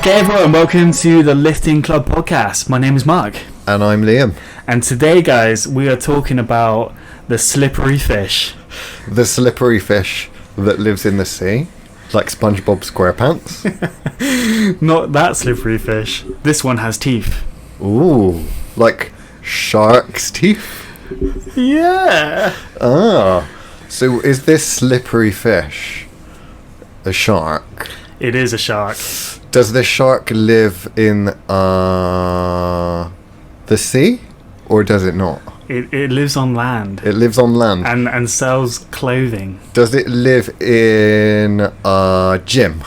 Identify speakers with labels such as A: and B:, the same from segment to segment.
A: Okay everyone, welcome to the Lifting Club podcast. My name is Mark.
B: And I'm Liam.
A: And today guys, we are talking about the slippery fish.
B: The slippery fish that lives in the sea, like SpongeBob SquarePants.
A: Not that slippery fish. This one has teeth.
B: Ooh, like shark's teeth?
A: Yeah.
B: Ah, so is this slippery fish a shark?
A: It is a shark.
B: Does the shark live in the sea, or does it not?
A: It lives on land.
B: It lives on land.
A: And sells clothing.
B: Does it live in a gym?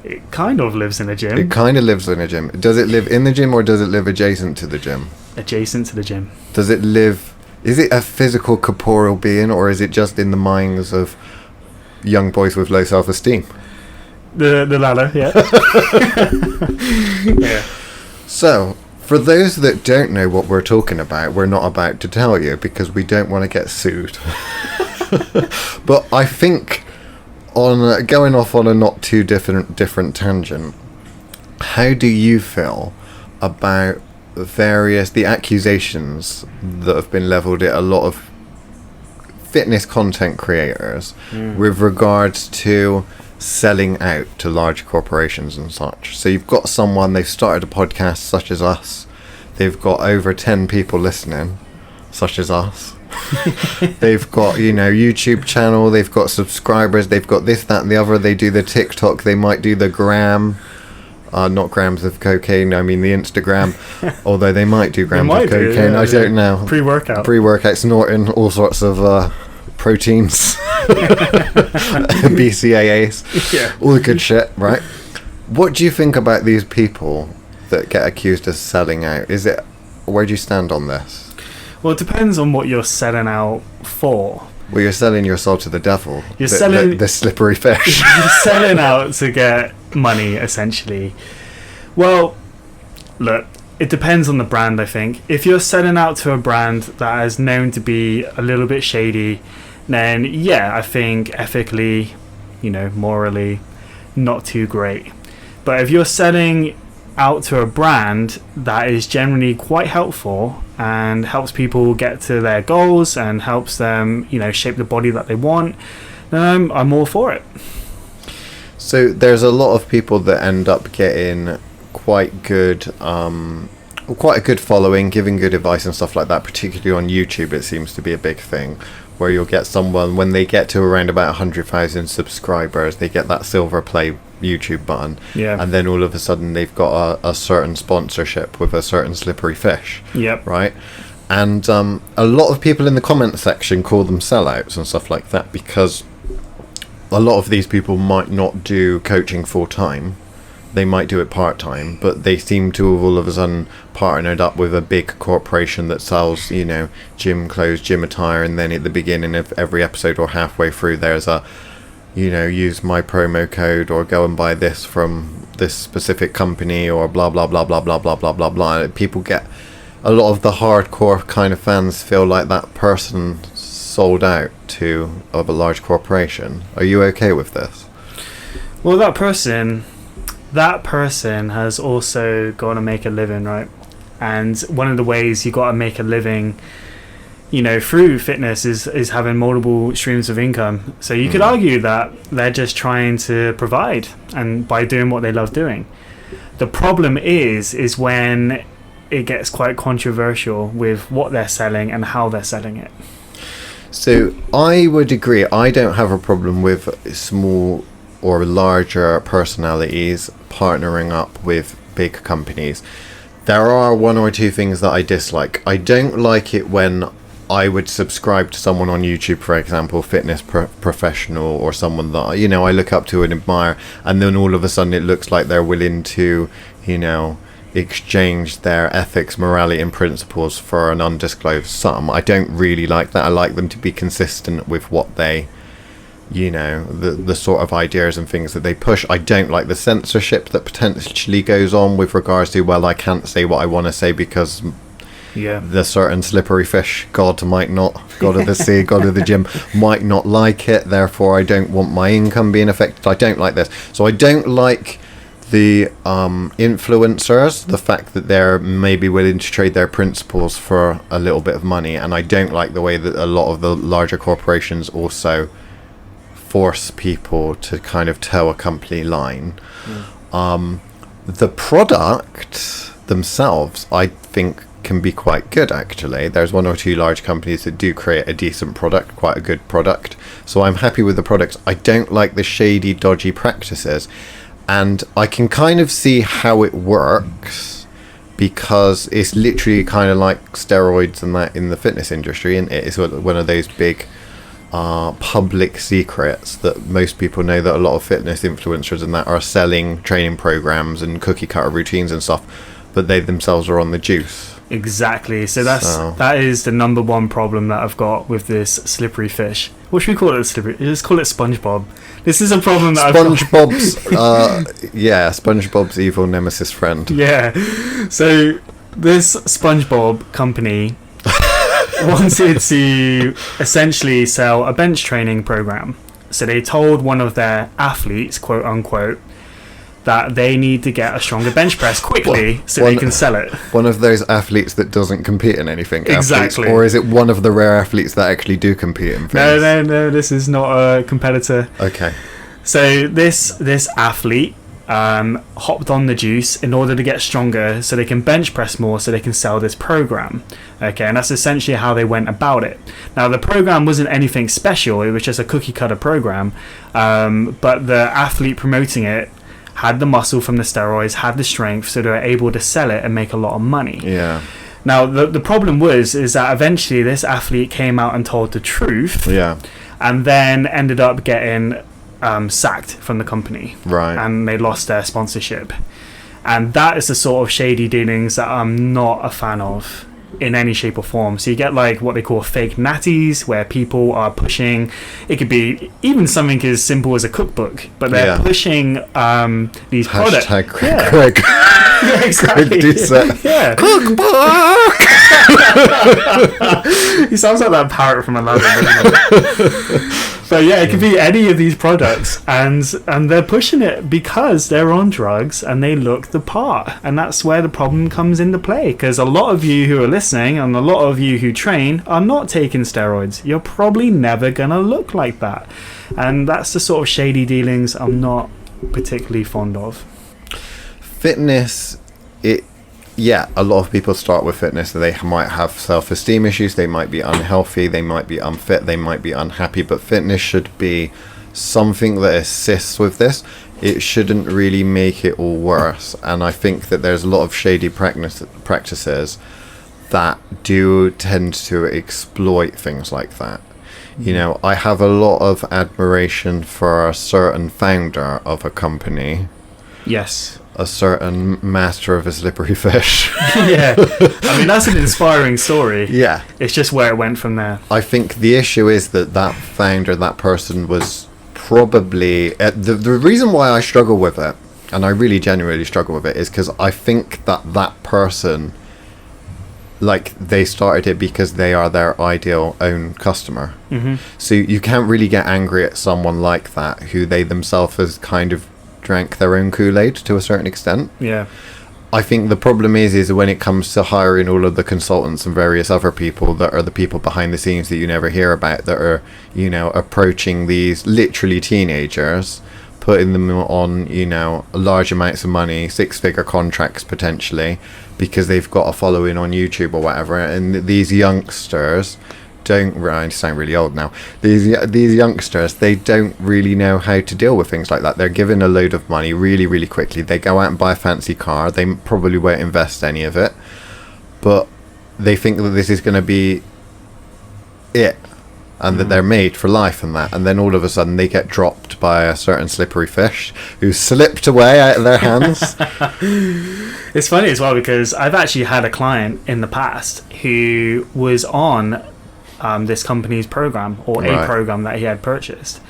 A: It kind of lives in a gym.
B: It kind of lives in a gym. Does it live in the gym, or does it live adjacent to the gym?
A: Adjacent to the gym.
B: Does it live... Is it a physical corporeal being, or is it just in the minds of young boys with low self-esteem?
A: The latter, yeah. Yeah.
B: So, for those that don't know what we're talking about, we're not about to tell you because we don't want to get sued. But I think, on going off on a not too different tangent, how do you feel about the accusations that have been levelled at a lot of fitness content creators with regards to selling out to large corporations and such? So you've got someone, they've started a podcast such as us, they've got over 10 people listening such as us. They've got, YouTube channel, they've got subscribers, they've got this, that and the other, they do the TikTok, they might do the gram, not grams of cocaine, I mean the Instagram, although they might do grams of cocaine, I don't know. Pre-workout snorting all sorts of proteins, BCAAs, all the good shit, right? What do you think about these people that get accused of selling out? Where do you stand on this?
A: Well, it depends on what you're selling out for.
B: Well, you're selling your soul to the devil.
A: You're selling
B: the slippery fish.
A: You're selling out to get money, essentially. Well, look, it depends on the brand, I think. If you're selling out to a brand that is known to be a little bit shady, then yeah, I think ethically, morally, not too great. But if you're selling out to a brand that is generally quite helpful and helps people get to their goals and helps them, shape the body that they want, then I'm all for it.
B: So there's a lot of people that end up getting quite a good following, giving good advice and stuff like that, particularly on YouTube. It seems to be a big thing where you'll get someone, when they get to around about 100,000 subscribers, they get that silver play YouTube button, and then all of a sudden they've got a certain sponsorship with a certain slippery fish, right? And a lot of people in the comment section call them sellouts and stuff like that, because a lot of these people might not do coaching full time, they might do it part time, but they seem to have all of a sudden partnered up with a big corporation that sells, gym clothes, gym attire, and then at the beginning of every episode or halfway through there's a, use my promo code or go and buy this from this specific company or blah blah blah blah blah blah blah blah blah. People get, a lot of the hardcore kind of fans feel like that person sold out of a large corporation. Are you okay with this?
A: Well, that person has also got to make a living, right? And one of the ways you got to make a living, through fitness is having multiple streams of income. So you could argue that they're just trying to provide, and by doing what they love doing. The problem is when it gets quite controversial with what they're selling and how they're selling it.
B: So I would agree. I don't have a problem with small or larger personalities partnering up with big companies. There are one or two things that I dislike. I don't like it when I would subscribe to someone on YouTube, for example, fitness professional or someone that I look up to and admire, and then all of a sudden it looks like they're willing to exchange their ethics, morality and principles for an undisclosed sum. I don't really like that. I like them to be consistent with what they, the sort of ideas and things that they push. I don't like the censorship that potentially goes on with regards to, well, I can't say what I want to say because the certain slippery fish god of the sea, god of the gym might not like it, therefore I don't want my income being affected. I don't like this. So I don't like the influencers, the fact that they're maybe willing to trade their principles for a little bit of money. And I don't like the way that a lot of the larger corporations also force people to kind of toe a company line. The product themselves, I think, can be quite good, actually. There's one or two large companies that do create a decent product, quite a good product. So I'm happy with the products. I don't like the shady, dodgy practices. And I can kind of see how it works, because it's literally kind of like steroids and that in the fitness industry, isn't it? It's one of those big public secrets that most people know, that a lot of fitness influencers and that are selling training programs and cookie cutter routines and stuff, but they themselves are on the juice.
A: Exactly. So that is the number one problem that I've got with this slippery fish. What should we call it? Slippery? Just call it SpongeBob. This is a problem that
B: SpongeBob's evil nemesis friend.
A: Yeah. So this SpongeBob company wanted to essentially sell a bench training program. So they told one of their athletes, quote unquote, that they need to get a stronger bench press quickly they can sell it.
B: One of those athletes that doesn't compete in anything.
A: Exactly.
B: Or is it one of the rare athletes that actually do compete in things?
A: No, this is not a competitor.
B: Okay.
A: So this athlete hopped on the juice in order to get stronger so they can bench press more so they can sell this program. Okay, and that's essentially how they went about it. Now, the program wasn't anything special. It was just a cookie cutter program. But the athlete promoting it had the muscle from the steroids, had the strength, so they were able to sell it and make a lot of money.
B: Yeah.
A: Now, the problem is that eventually this athlete came out and told the truth.
B: Yeah.
A: And then ended up getting sacked from the company.
B: Right.
A: And they lost their sponsorship. And that is the sort of shady dealings that I'm not a fan of in any shape or form. So you get like what they call fake natties, where people are pushing, it could be even something as simple as a cookbook, but they're pushing these products.
B: Craig.
A: Yeah, exactly. Yeah.
B: Cookbook.
A: He sounds like that parrot from Aladdin. But yeah, it could be any of these products, and they're pushing it because they're on drugs and they look the part, and that's where the problem comes into play. Because a lot of you who are listening and a lot of you who train are not taking steroids. You're probably never gonna look like that, and that's the sort of shady dealings I'm not particularly fond of.
B: Fitness, a lot of people start with fitness. They might have self-esteem issues, they might be unhealthy, they might be unfit, they might be unhappy, but fitness should be something that assists with this. It shouldn't really make it all worse. And I think that there's a lot of shady practices that do tend to exploit things like that. You know, I have a lot of admiration for a certain founder of a company.
A: Yes.
B: A certain master of a slippery fish.
A: Yeah. I mean, that's an inspiring story.
B: Yeah.
A: It's just where it went from there.
B: I think the issue is that founder, that person was probably... the reason why I struggle with it, and I really genuinely struggle with it, is because I think that person, like, they started it because they are their ideal own customer.
A: Mm-hmm.
B: So you can't really get angry at someone like that, who they themselves has kind of drank their own Kool-Aid to a certain extent.
A: Yeah.
B: I think the problem is when it comes to hiring all of the consultants and various other people that are the people behind the scenes that you never hear about, that are, you know, approaching these literally teenagers, putting them on, you know, large amounts of money, 6-figure contracts potentially, because they've got a following on YouTube or whatever. And these youngsters I sound really old now. These youngsters, they don't really know how to deal with things like that. They're given a load of money really, really quickly. They go out and buy a fancy car. They probably won't invest any of it, but they think that this is going to be it, and that they're made for life and that. And then all of a sudden they get dropped by a certain slippery fish who slipped away out of their hands.
A: It's funny as well, because I've actually had a client in the past who was on this company's program, or a program that he had purchased,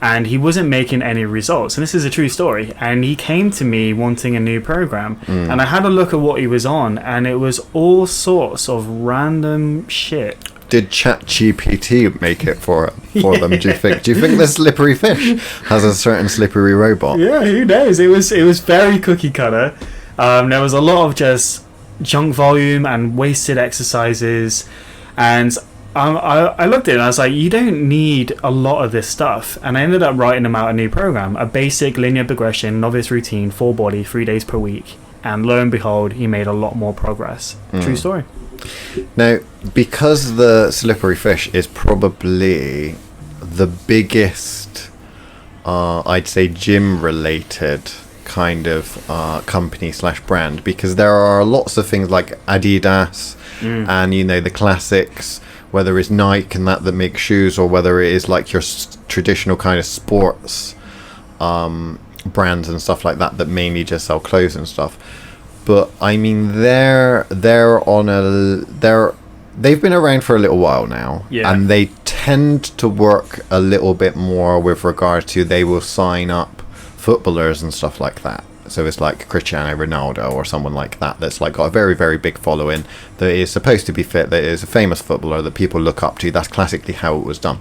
A: and he wasn't making any results. And this is a true story. And he came to me wanting a new program, and I had a look at what he was on, and it was all sorts of random shit.
B: did ChatGPT make it for them? Do you think? Do you think the slippery fish has a certain slippery robot?
A: Yeah, who knows? It was very cookie cutter. There was a lot of just junk volume and wasted exercises, and I looked at it and I was like, you don't need a lot of this stuff. And I ended up writing him out a new program, a basic linear progression novice routine, full body, 3 days per week. And lo and behold, he made a lot more progress. True story.
B: Now, because the slippery fish is probably the biggest, I'd say, gym-related kind of company / brand, because there are lots of things like Adidas and, you know, the classics, whether it's Nike and that make shoes, or whether it is like your traditional kind of sports brands and stuff like that mainly just sell clothes and stuff. But I mean, they've been around for a little while now, and they tend to work a little bit more with regard to, they will sign up footballers and stuff like that. So it's like Cristiano Ronaldo or someone like that that's like got a very, very big following, that is supposed to be fit, that is a famous footballer that people look up to. That's classically how it was done.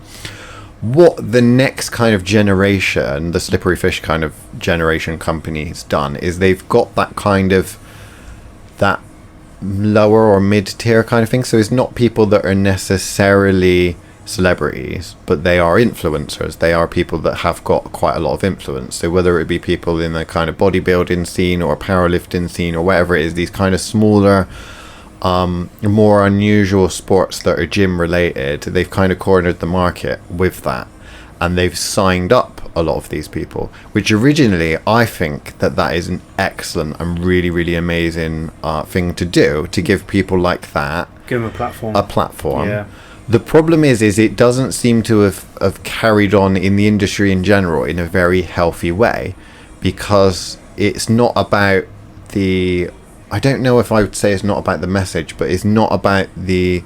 B: What the next kind of generation, the slippery fish kind of generation company's done, is they've got that kind of, that lower or mid-tier kind of thing. So it's not people that are necessarily celebrities, but they are influencers. They are people that have got quite a lot of influence. So whether it be people in the kind of bodybuilding scene or powerlifting scene or whatever it is, these kind of smaller, more unusual sports that are gym related, they've kind of cornered the market with that, and they've signed up a lot of these people, which originally I think that is an excellent and really, really amazing thing to do, to give people like that,
A: give them a platform.
B: Yeah. The problem is it doesn't seem to have carried on in the industry in general in a very healthy way, because it's not about the, I don't know if I would say it's not about the message, but it's not about the,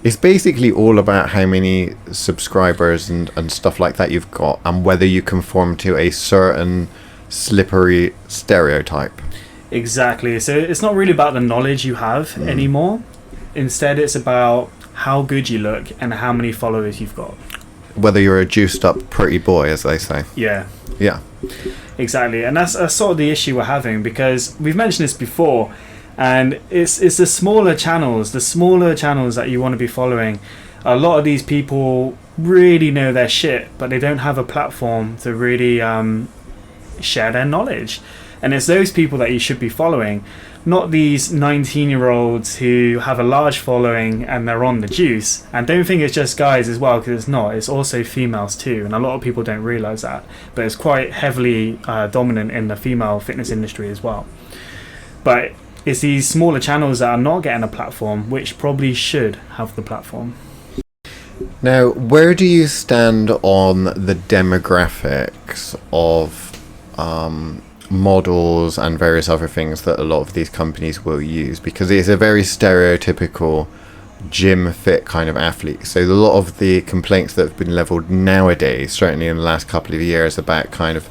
B: it's basically all about how many subscribers and stuff like that you've got, and whether you conform to a certain slippery stereotype.
A: Exactly. So it's not really about the knowledge you have anymore. Instead, it's about how good you look and how many followers you've got.
B: Whether you're a juiced up pretty boy, as they say.
A: Yeah.
B: Yeah.
A: Exactly. And that's sort of the issue we're having, because we've mentioned this before, and it's the smaller channels that you want to be following. A lot of these people really know their shit, but they don't have a platform to really share their knowledge. And it's those people that you should be following, not these 19-year-olds who have a large following and they're on the juice. And don't think it's just guys as well, because it's not. It's also females too, and a lot of people don't realise that. But it's quite heavily dominant in the female fitness industry as well. But it's these smaller channels that are not getting a platform, which probably should have the platform.
B: Now, where do you stand on the demographics of models and various other things that a lot of these companies will use? Because it's a very stereotypical gym fit kind of athlete. So a lot of the complaints that have been leveled nowadays, certainly in the last couple of years, about kind of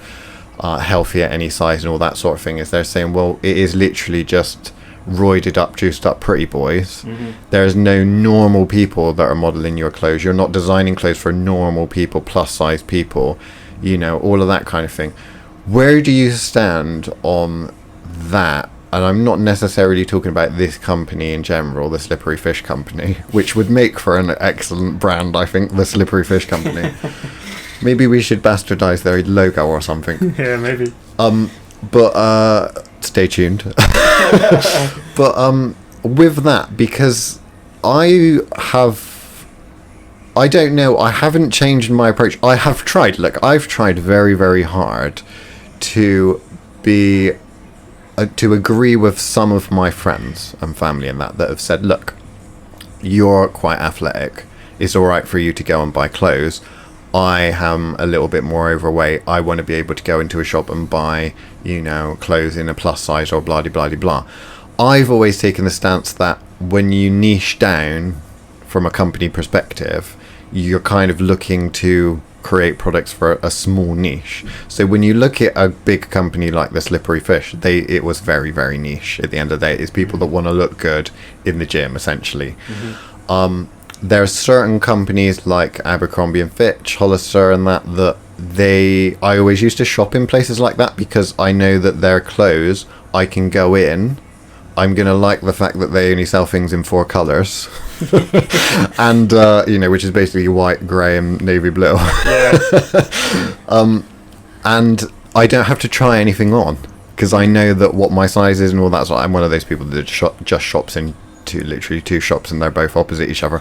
B: healthy at any size and all that sort of thing, is they're saying, well, it is literally just roided up, juiced up pretty boys. There's no normal people that are modeling your clothes. You're not designing clothes for normal people, plus size people, you know, all of that kind of thing. Where do you stand on that? And I'm not necessarily talking about this company in general, the Slippery Fish Company, which would make for an excellent brand, I think, the Slippery Fish Company. Maybe we should bastardize their logo or something.
A: Yeah, maybe.
B: But stay tuned. But with that, because I don't know, I haven't changed my approach. I've tried very, very hard to be to agree with some of my friends and family and that have said, look, you're quite athletic, it's all right for you to go and buy clothes. I am a little bit more overweight. I want to be able to go into a shop and buy, you know, clothes in a plus size or blah, blah, blah, blah. I've always taken the stance that when you niche down from a company perspective, you're kind of looking to create products for a small niche. So when you look at a big company like the Slippery Fish, it was very, very niche. At the end of the day, it's people that want to look good in the gym, essentially. there's certain companies like Abercrombie and Fitch, Hollister, and that I always used to shop in places like that because I know that their clothes, I can go in, I'm going to like the fact that they only sell things in 4 colours. And, which is basically white, grey and navy blue.
A: Yeah.
B: And I don't have to try anything on because I know that what my size is and all that. So I'm one of those people that just shops in literally 2 shops and they're both opposite each other.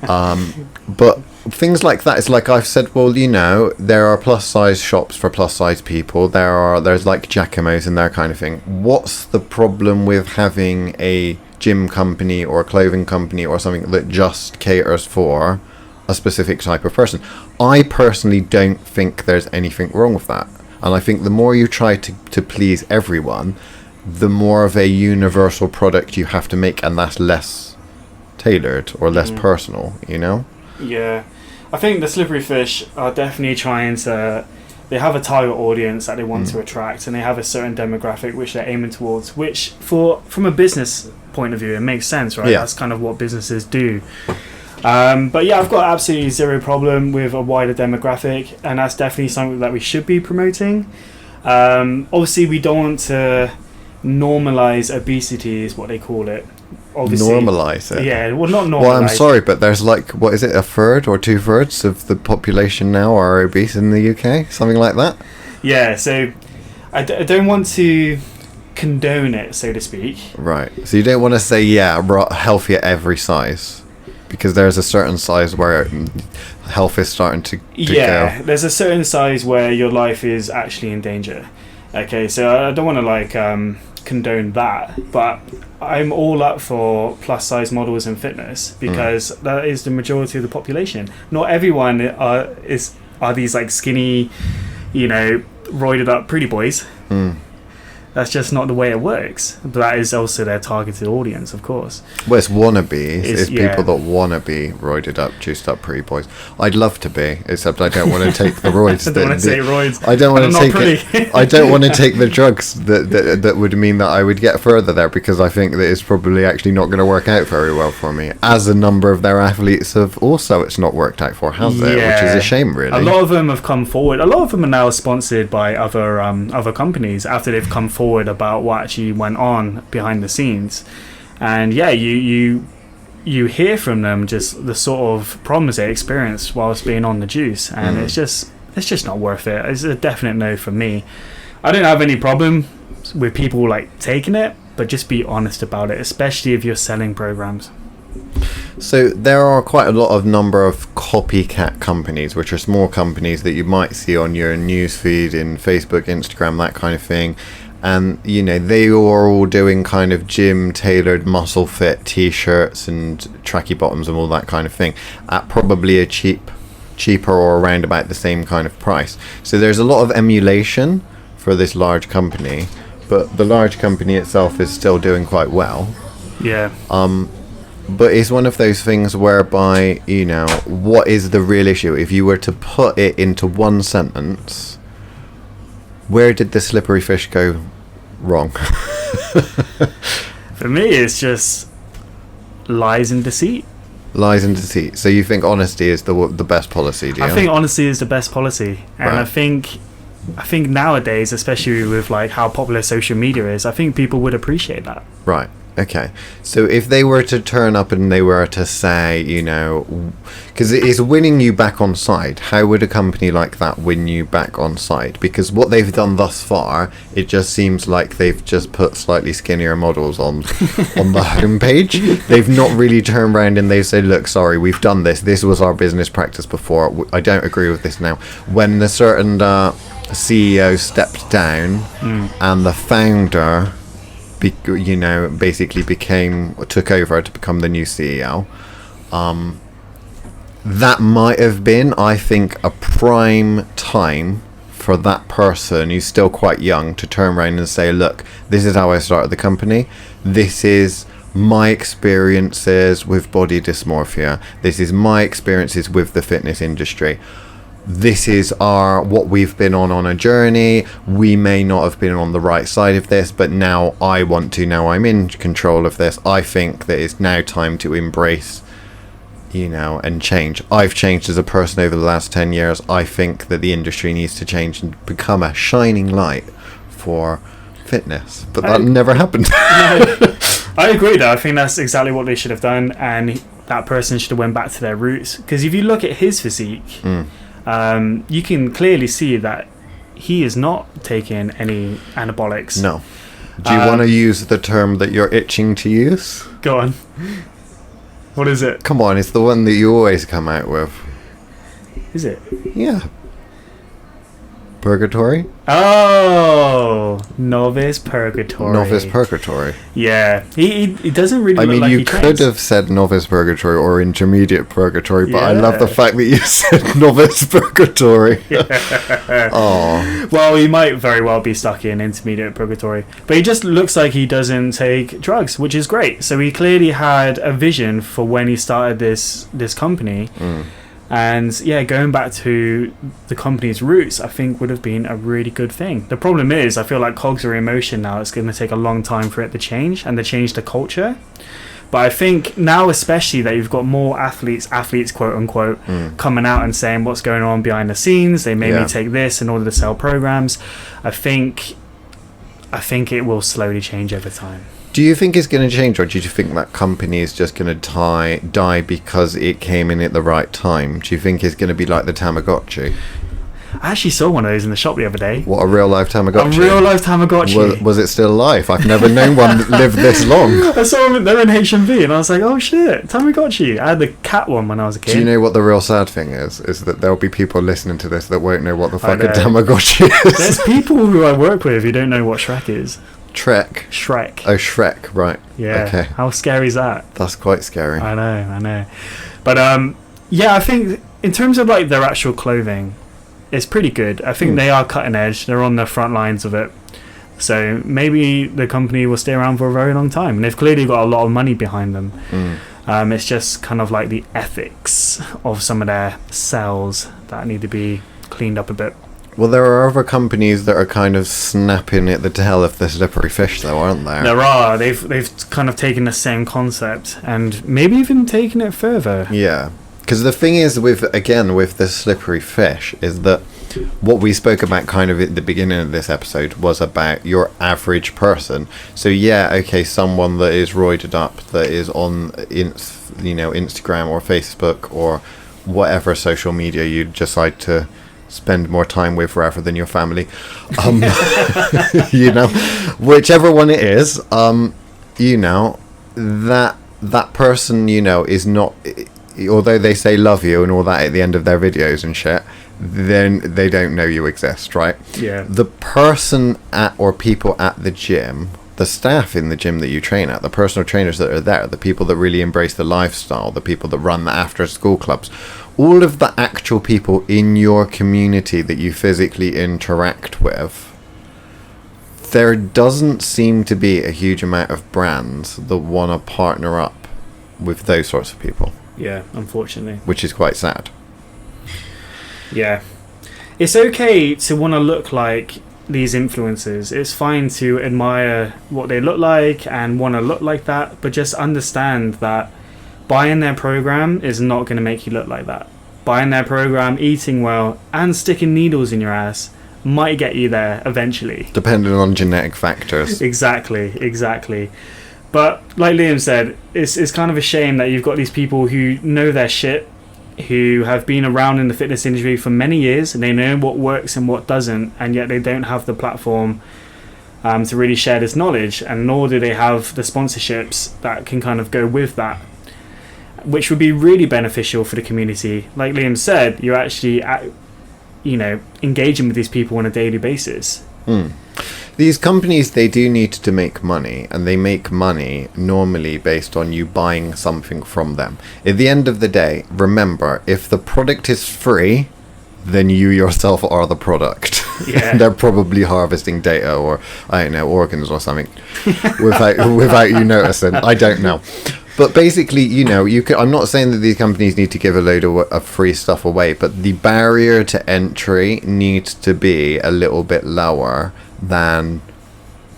B: But things like that, it's like I've said, well, there are plus size shops for plus size people. There's like Giacomo's and that kind of thing. What's the problem with having a gym company or a clothing company or something that just caters for a specific type of person? I personally don't think there's anything wrong with that. And I think the more you try to please everyone, the more of a universal product you have to make, and that's less tailored or less personal,
A: Yeah. I think the Slippery Fish are definitely trying to... They have a target audience that they want to attract, and they have a certain demographic which they're aiming towards, which, from a business point of view, it makes sense, right?
B: Yeah.
A: That's kind of what businesses do. But yeah, I've got absolutely zero problem with a wider demographic, and that's definitely something that we should be promoting. Obviously, we don't want to normalize obesity, is what they call it. Obviously,
B: normalize it.
A: Yeah, well, not normalize.
B: Well, I'm sorry, but there's like, what is it, 1/3 or 2/3 of the population now are obese in the UK, something like that.
A: Yeah, so I don't want to condone it, so to speak.
B: Right. So you don't want to say healthy at every size. Because there's a certain size where health is starting to go.
A: There's a certain size where your life is actually in danger. Okay, so I don't want to condone that, but I'm all up for plus size models in fitness because that is the majority of the population. Not everyone are these like skinny, roided up pretty boys. That's just not the way it works. But that is also their targeted audience, of course.
B: Well, it's wannabes. It's people that want to be roided up, juiced up pretty boys. I'd love to be, except I don't want to take the roids.
A: I don't want to take roids.
B: I don't want to take I don't want to take the drugs that would mean that I would get further there, because I think that it's probably actually not going to work out very well for me. As a number of their athletes have also, it's not worked out for, has it? Which is a shame, really.
A: A lot of them have come forward. A lot of them are now sponsored by other companies after they've come forward about what actually went on behind the scenes, and you hear from them just the sort of problems they experienced whilst being on the juice, and it's just not worth it. It's a definite no for me. I don't have any problem with people like taking it, but just be honest about it, especially if you're selling programs.
B: So there are quite a lot of number of copycat companies, which are small companies that you might see on your newsfeed in Facebook, Instagram, that kind of thing. And, they are all doing kind of gym tailored muscle fit t-shirts and tracky bottoms and all that kind of thing at probably a cheaper or around about the same kind of price. So there's a lot of emulation for this large company, but the large company itself is still doing quite well.
A: Yeah.
B: But it's one of those things whereby, what is the real issue? If you were to put it into one sentence, where did the Slippery Fish go wrong?
A: For me, it's just lies and deceit.
B: Lies and deceit. So you think honesty is the best policy, do you?
A: I think honesty is the best policy, and right. I think nowadays, especially with like how popular social media is, I think people would appreciate that.
B: Right. Okay, so if they were to turn up and they were to say, because it is winning you back on side, how would a company like that win you back on side? Because what they've done thus far, it just seems like they've just put slightly skinnier models on the homepage. They've not really turned around and they've said, look, sorry, we've done this. This was our business practice before. I don't agree with this now. When the certain CEO stepped down and the founder... basically took over to become the new CEO. That might have been, I think, a prime time for that person who's still quite young to turn around and say, look, this is how I started the company. This is my experiences with body dysmorphia. This is my experiences with the fitness industry. This is what we've been on a journey. We may not have been on the right side of this, but now I'm in control of this. I think that it's now time to embrace and change. I've changed as a person over the last 10 years. I think that the industry needs to change and become a shining light for fitness. But that never happened.
A: No, I agree though. I think that's exactly what they should have done, and that person should have went back to their roots. Because if you look at his physique, you can clearly see that he is not taking any anabolics.
B: No. Do you want to use the term that you're itching to use?
A: Go on. What is it?
B: Come on, it's the one that you always come out with.
A: Is it?
B: Yeah. Purgatory?
A: Oh, novice purgatory.
B: Novice purgatory.
A: Yeah, he doesn't really.
B: I
A: look
B: mean,
A: like
B: you
A: he
B: could
A: trains.
B: have said novice purgatory or intermediate purgatory, but I
A: Yeah.
B: love the fact that you said novice purgatory. Oh,
A: Well, he might very well be stuck in intermediate purgatory, but he just looks like he doesn't take drugs, which is great. So he clearly had a vision for when he started this company. And yeah, going back to the company's roots, I think would have been a really good thing. The problem is, I feel like cogs are in motion now. It's going to take a long time for it to change and to change the culture. But I think now, especially that you've got more athletes quote unquote, coming out and saying what's going on behind the scenes. They made me take this in order to sell programs. I think it will slowly change over time.
B: do you think it's going to change, or do you think that company is just going to die because it came in at the right time? Do you think it's going to be like the Tamagotchi?
A: I actually saw one of those in the shop the other day.
B: What, a real life Tamagotchi?
A: A real life Tamagotchi.
B: Was it still alive? I've never known one that lived this long.
A: I saw them. They're in HMV, and I was like, "Oh shit, Tamagotchi!" I had the cat one when I was a kid.
B: Do you know what the real sad thing is? Is that there'll be people listening to this that won't know what the fuck a
A: know.
B: Tamagotchi is.
A: There's people who I work with who don't know what Shrek is.
B: Shrek.
A: Shrek.
B: Oh, Shrek, right.
A: Yeah.
B: Okay.
A: How scary is that?
B: That's quite scary.
A: I know. But yeah, I think in terms of like their actual clothing, it's pretty good. I think they are cutting edge. They're on the front lines of it. So maybe the company will stay around for a very long time. And they've clearly got a lot of money behind them. It's just kind of like the ethics of some of their cells that need to be cleaned up a bit.
B: Well, there are other companies that are kind of snapping at the tail of the slippery fish, though, aren't there?
A: There are. They've kind of taken the same concept and maybe even taken it further.
B: Yeah. Because the thing is, with the slippery fish, is that what we spoke about kind of at the beginning of this episode was about your average person. So yeah, okay, someone that is roided up, that is on Instagram or Facebook or whatever social media you decide to spend more time with rather than your family, whichever one it is, that person, is not, although they say love you and all that at the end of their videos and shit, then they don't know you exist, right?
A: Yeah.
B: The person or people at the gym, the staff in the gym that you train at, the personal trainers that are there, the people that really embrace the lifestyle, the people that run the after school clubs, all of the actual people in your community that you physically interact with, there doesn't seem to be a huge amount of brands that want to partner up with those sorts of people.
A: Yeah, unfortunately.
B: Which is quite sad.
A: Yeah. It's okay to want to look like these influencers. It's fine to admire what they look like and want to look like that, but just understand that buying their program is not going to make you look like that. Buying their program, eating well, and sticking needles in your ass might get you there eventually.
B: Depending on genetic factors.
A: Exactly. But like Liam said, it's kind of a shame that you've got these people who know their shit, who have been around in the fitness industry for many years, and they know what works and what doesn't, and yet they don't have the platform to really share this knowledge, and nor do they have the sponsorships that can kind of go with that, which would be really beneficial for the community. Like Liam said, you're actually engaging with these people on a daily basis.
B: These companies, they do need to make money, and they make money normally based on you buying something from them. At the end of the day, remember, if the product is free, then you yourself are the product.
A: Yeah.
B: They're probably harvesting data or, I don't know, organs or something without you noticing. I don't know. But basically, I'm not saying that these companies need to give a load of free stuff away, but the barrier to entry needs to be a little bit lower than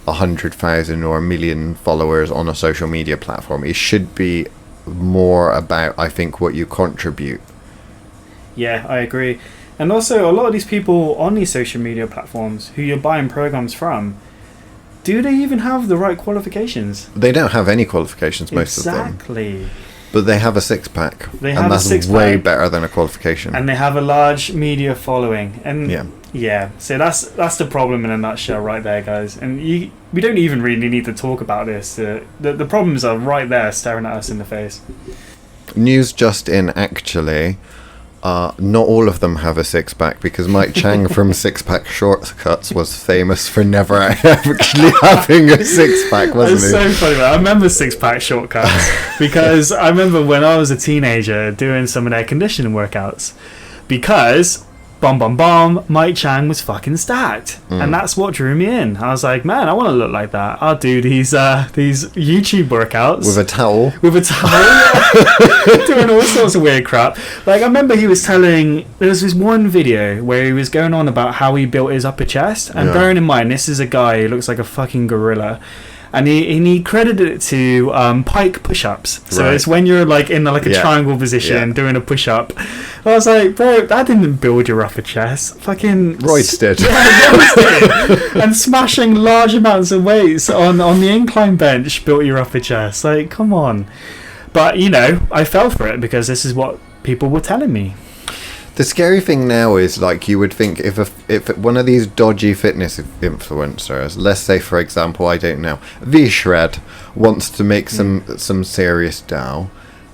B: 100,000 or 1 million followers on a social media platform. It should be more about, I think, what you contribute.
A: Yeah, I agree. And also, a lot of these people on these social media platforms who you're buying programs from, do they even have the right qualifications?
B: They don't have any qualifications, most of them.
A: Exactly.
B: But they have a six-pack.
A: And that's
B: way better than a qualification.
A: And they have a large media following. And
B: yeah.
A: So that's the problem in a nutshell right there, guys. And we don't even really need to talk about this. The problems are right there staring at us in the face.
B: News just in, actually. Not all of them have a six-pack, because Mike Chang from Six-Pack Shortcuts was famous for never actually having a six-pack, wasn't he?
A: It's so funny, man. I remember Six-Pack Shortcuts because I remember when I was a teenager doing some of their conditioning workouts, because Mike Chang was fucking stacked, and that's what drew me in. I was like, man, I want to look like that. I'll do these YouTube workouts
B: with a towel,
A: doing all sorts of weird crap. Like, I remember he was telling, there was this one video where he was going on about how he built his upper chest, and bearing in mind, this is a guy who looks like a fucking gorilla. And he credited it to pike push-ups. So it's when you're like in like a triangle position doing a push-up. I was like, bro, that didn't build your upper chest. Fucking
B: Royce did.
A: And smashing large amounts of weights on the incline bench built your upper chest. Like, come on. But, I fell for it because this is what people were telling me.
B: The scary thing now is, like, you would think if one of these dodgy fitness influencers, let's say, for example, I don't know, V-Shred wants to make some serious dough,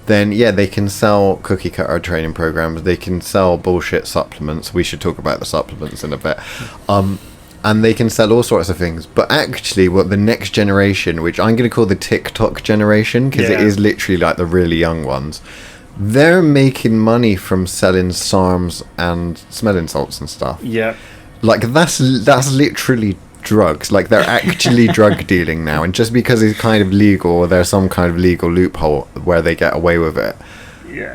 B: then they can sell cookie cutter training programs, they can sell bullshit supplements. We should talk about the supplements in a bit. And they can sell all sorts of things. But actually, what the next generation, which I'm going to call the TikTok generation, because it is literally like the really young ones, they're making money from selling SARMs and smelling salts and stuff.
A: Yeah.
B: Like, that's literally drugs. Like, they're actually drug dealing now. And just because it's kind of legal, or there's some kind of legal loophole where they get away with it,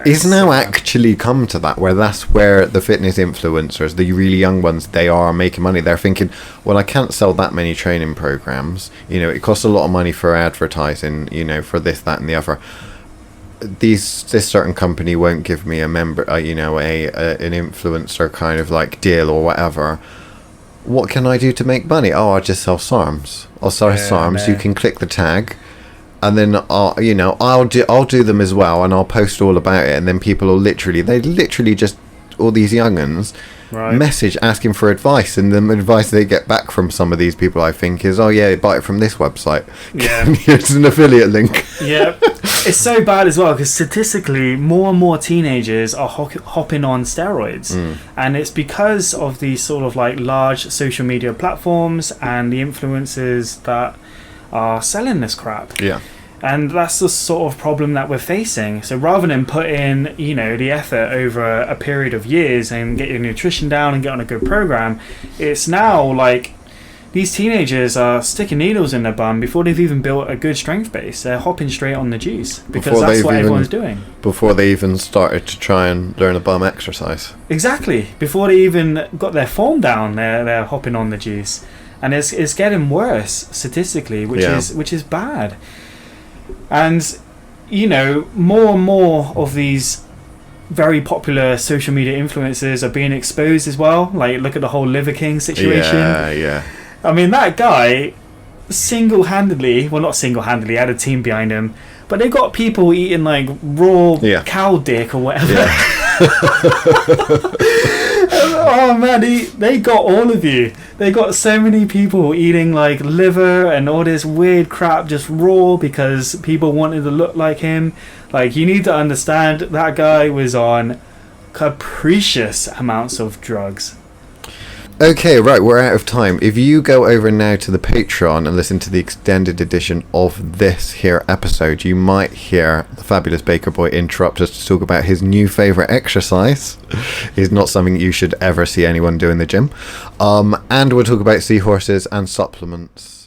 B: it's now actually come to that, where that's where the fitness influencers, the really young ones, they are making money. They're thinking, well, I can't sell that many training programs. It costs a lot of money for advertising, for this, that, and the other. This certain company won't give me a member, an influencer kind of like deal or whatever. What can I do to make money? Oh, I'll just sell SARMs. I'll sell SARMs. You can click the tag, and then I'll do them as well, and I'll post all about it, and then people will literally just, all these young'uns message asking for advice, and the advice they get back from some of these people, I think, is, oh yeah, buy it from this website. It's an affiliate link.
A: It's so bad as well, because statistically more and more teenagers are hopping on steroids, and it's because of these sort of like large social media platforms and the influencers that are selling this crap. And that's the sort of problem that we're facing. So rather than put in, the effort over a period of years and get your nutrition down and get on a good program, it's now like these teenagers are sticking needles in their bum before they've even built a good strength base. They're hopping straight on the juice because that's what everyone's doing.
B: Before they even started to try and learn a bum exercise.
A: Exactly. Before they even got their form down, they're hopping on the juice. And it's getting worse statistically, which is bad. And, more and more of these very popular social media influencers are being exposed as well. Like, look at the whole Liver King situation. I mean, that guy single-handedly, well, not single-handedly, had a team behind him, but they got people eating, like, raw cow dick or whatever. Oh man, they got all of you. They got so many people eating like liver and all this weird crap just raw because people wanted to look like him. Like, you need to understand that guy was on capricious amounts of drugs.
B: Okay, right, we're out of time. If you go over now to the Patreon and listen to the extended edition of this here episode, you might hear the fabulous Baker Boy interrupt us to talk about his new favourite exercise. It's not something you should ever see anyone do in the gym. And we'll talk about seahorses and supplements.